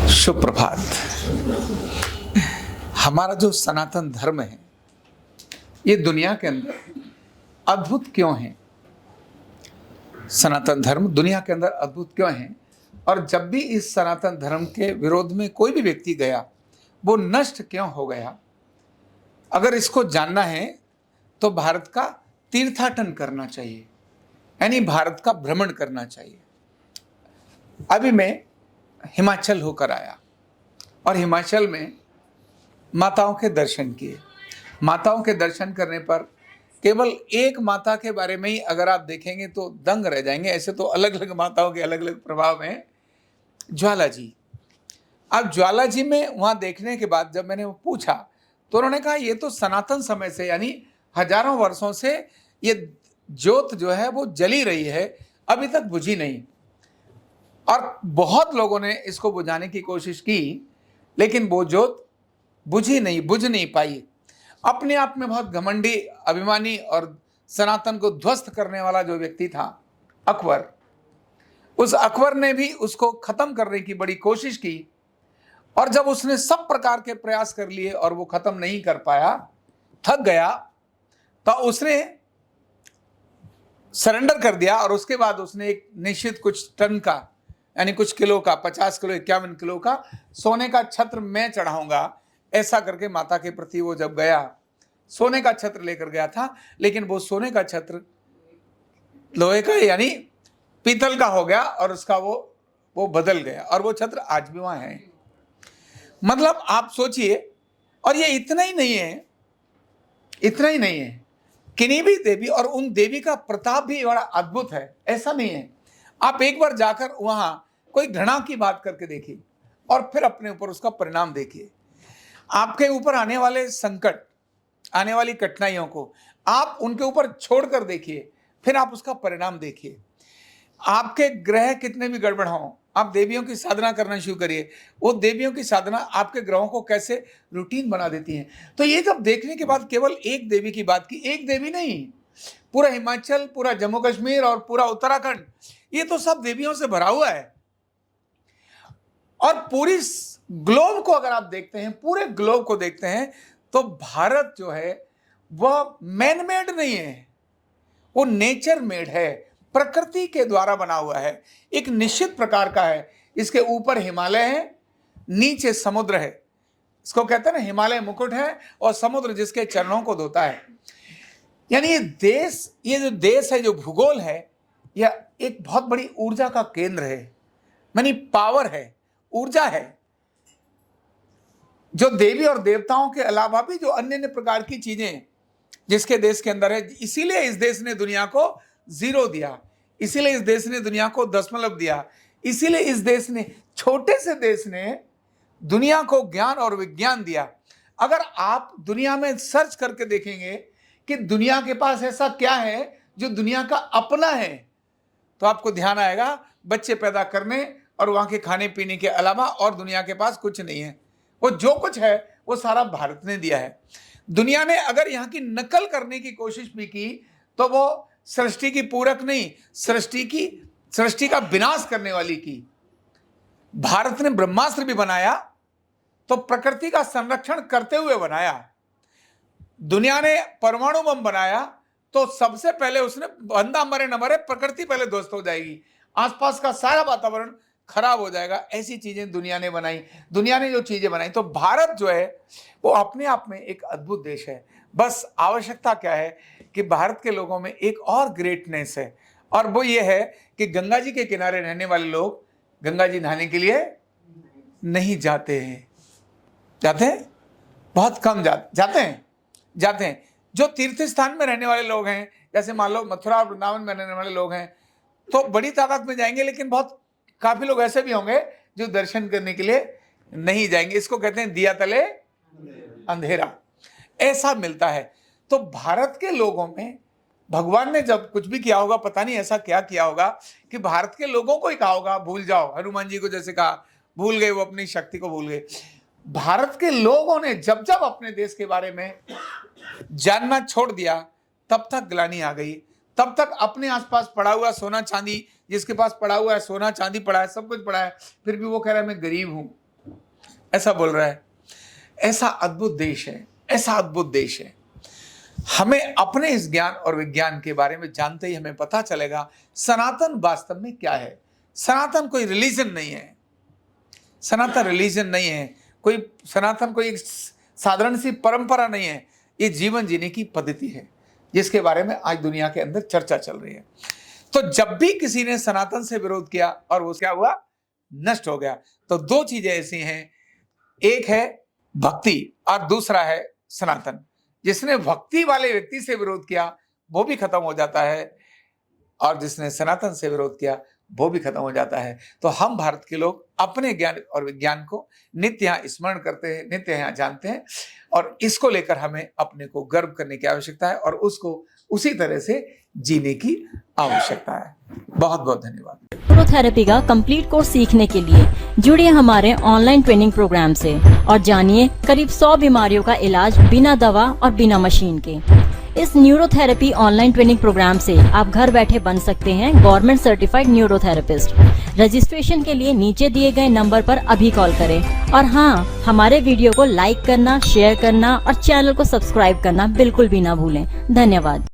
शुभ प्रभात। हमारा जो सनातन धर्म है ये दुनिया के अंदर अद्भुत क्यों है? सनातन धर्म दुनिया के अंदर अद्भुत क्यों है? और जब भी इस सनातन धर्म के विरोध में कोई भी व्यक्ति गया वो नष्ट क्यों हो गया? अगर इसको जानना है तो भारत का तीर्थाटन करना चाहिए, यानी भारत का भ्रमण करना चाहिए। अभी मैं हिमाचल होकर आया और हिमाचल में माताओं के दर्शन किए। माताओं के दर्शन करने पर केवल एक माता के बारे में ही अगर आप देखेंगे तो दंग रह जाएंगे। ऐसे तो अलग अलग माताओं के अलग अलग प्रभाव हैं। ज्वाला जी, अब ज्वाला जी में वहाँ देखने के बाद जब मैंने पूछा तो उन्होंने कहा ये तो सनातन समय से यानी हजारों वर्षों से ये ज्योत जो है वो जली रही है, अभी तक बुझी नहीं। और बहुत लोगों ने इसको बुझाने की कोशिश की लेकिन वो ज्योत बुझ नहीं पाई। अपने आप में बहुत घमंडी, अभिमानी और सनातन को ध्वस्त करने वाला जो व्यक्ति था अकबर, उस अकबर ने भी उसको खत्म करने की बड़ी कोशिश की। और जब उसने सब प्रकार के प्रयास कर लिए और वो खत्म नहीं कर पाया, थक गया, तो उसने सरेंडर कर दिया। और उसके बाद उसने एक निश्चित कुछ टन का यानी कुछ किलो का, 50 किलो 51 किलो का सोने का छत्र मैं चढ़ाऊंगा, ऐसा करके माता के प्रति वो जब गया, सोने का छत्र लेकर गया था। लेकिन वो सोने का छत्र लोहे का यानी पीतल का हो गया और उसका वो बदल गया और वो छत्र आज भी वहां है। मतलब आप सोचिए। और ये इतना ही नहीं है, किन्हीं भी देवी और उन देवी का प्रताप भी बड़ा अद्भुत है। ऐसा नहीं है, आप एक बार जाकर वहां कोई घृणा की बात करके देखिए और फिर अपने ऊपर उसका परिणाम देखिए। आपके ऊपर आने वाले संकट, आने वाली कठिनाइयों को आप उनके ऊपर छोड़कर देखिए, फिर आप उसका परिणाम देखिए। आपके ग्रह कितने भी गड़बड़ हों, आप देवियों की साधना करना शुरू करिए। वो देवियों की साधना आपके ग्रहों को कैसे रूटीन बना देती है। तो ये जब देखने के बाद केवल एक देवी की बात की, एक देवी नहीं, पूरा हिमाचल, पूरा जम्मू कश्मीर और पूरा उत्तराखंड, ये तो सब देवियों से भरा हुआ है। और पूरी ग्लोब को अगर आप देखते हैं, पूरे ग्लोब को देखते हैं, तो भारत जो है वह मैन मेड नहीं है, वो नेचर मेड है, प्रकृति के द्वारा बना हुआ है, एक निश्चित प्रकार का है। इसके ऊपर हिमालय है, नीचे समुद्र है। इसको कहते हैं ना, हिमालय मुकुट है और समुद्र जिसके चरणों को धोता है। यानी ये जो देश है, जो भूगोल है, यह एक बहुत बड़ी ऊर्जा का केंद्र है, यानी पावर है, ऊर्जा है, जो देवी और देवताओं के अलावा भी जो अन्य अन्य प्रकार की चीजें जिसके देश के अंदर है। इसीलिए इस देश ने दुनिया को 0 दिया, इसीलिए इस देश ने दुनिया को दशमलव दिया, इसीलिए इस देश ने, छोटे से देश ने दुनिया को ज्ञान और विज्ञान दिया। अगर आप दुनिया में सर्च करके देखेंगे कि दुनिया के पास ऐसा क्या है जो दुनिया का अपना है, तो आपको ध्यान आएगा बच्चे पैदा करने और वहां के खाने पीने के अलावा और दुनिया के पास कुछ नहीं है। वो जो कुछ है वो सारा भारत ने दिया है। दुनिया ने अगर यहाँ की नकल करने की कोशिश भी की तो वो सृष्टि की पूरक नहीं, सृष्टि का विनाश करने वाली की। भारत ने ब्रह्मास्त्र भी बनाया तो प्रकृति का संरक्षण करते हुए बनाया। दुनिया ने परमाणु बम बनाया तो सबसे पहले उसने, बंदा मरे न मरे, प्रकृति पहले ध्वस्त हो जाएगी, आसपास का सारा वातावरण खराब हो जाएगा। ऐसी चीजें दुनिया ने बनाई, दुनिया ने जो चीजें बनाई। तो भारत जो है वो अपने आप में एक अद्भुत देश है। बस आवश्यकता क्या है कि भारत के लोगों में एक और ग्रेटनेस है, और वो ये है कि गंगा जी के किनारे रहने वाले लोग गंगा जी नहाने के लिए नहीं जाते हैं। जाते हैं? बहुत कम जाते हैं। जो तीर्थ स्थान में रहने वाले लोग हैं, जैसे मान लो मथुरा और वृंदावन में रहने वाले लोग हैं, तो बड़ी तादाद में जाएंगे, लेकिन काफी लोग ऐसे भी होंगे जो दर्शन करने के लिए नहीं जाएंगे। इसको कहते हैं दिया तले अंधेरा, ऐसा मिलता है। तो भारत के लोगों में भगवान ने जब कुछ भी किया होगा, पता नहीं ऐसा क्या किया होगा कि भारत के लोगों को ही कहा होगा भूल जाओ। हनुमान जी को जैसे कहा, भूल गए, वो अपनी शक्ति को भूल गए। भारत के लोगों ने जब जब अपने देश के बारे में जानना छोड़ दिया, तब तक ग्लानि आ गई। तब तक अपने आसपास पड़ा हुआ सोना चांदी, जिसके पास पड़ा हुआ है सोना चांदी पड़ा है, सब कुछ पड़ा है, फिर भी वो कह रहा है मैं गरीब हूं। ऐसा बोल रहा है। ऐसा अद्भुत देश है, ऐसा अद्भुत देश है। हमें अपने इस ज्ञान और विज्ञान के बारे में जानते ही हमें पता चलेगा सनातन वास्तव में क्या है। सनातन कोई रिलीजन नहीं है, सनातन रिलीजन नहीं है, कोई सनातन कोई एक साधारण सी परंपरा नहीं है। ये जीवन जीने की पद्धति है जिसके बारे में आज दुनिया के अंदर चर्चा चल रही है। तो जब भी किसी ने सनातन से विरोध किया और वो क्या हुआ, नष्ट हो गया। तो दो चीजें ऐसी हैं, एक है भक्ति और दूसरा है सनातन। जिसने भक्ति वाले व्यक्ति से विरोध किया वो भी खत्म हो जाता है और जिसने सनातन से विरोध किया वो भी खत्म हो जाता है। तो हम भारत के लोग अपने ज्ञान और विज्ञान को नित्य यहाँ स्मरण करते हैं, नित्य यहाँ जानते हैं और इसको लेकर हमें अपने को गर्व करने की आवश्यकता है और उसको उसी तरह से जीने की आवश्यकता है। बहुत बहुत धन्यवाद। न्यूरोथेरेपी का कंप्लीट कोर्स सीखने के लिए जुड़िए हमारे ऑनलाइन ट्रेनिंग प्रोग्राम से और जानिए करीब 100 बीमारियों का इलाज बिना दवा और बिना मशीन के। इस न्यूरोथेरेपी ऑनलाइन ट्रेनिंग प्रोग्राम से आप घर बैठे बन सकते हैं गवर्नमेंट सर्टिफाइड न्यूरोथेरेपिस्ट। रजिस्ट्रेशन के लिए नीचे दिए गए नंबर पर अभी कॉल करें और हाँ, हमारे वीडियो को लाइक करना, शेयर करना और चैनल को सब्सक्राइब करना बिल्कुल भी ना भूलें। धन्यवाद।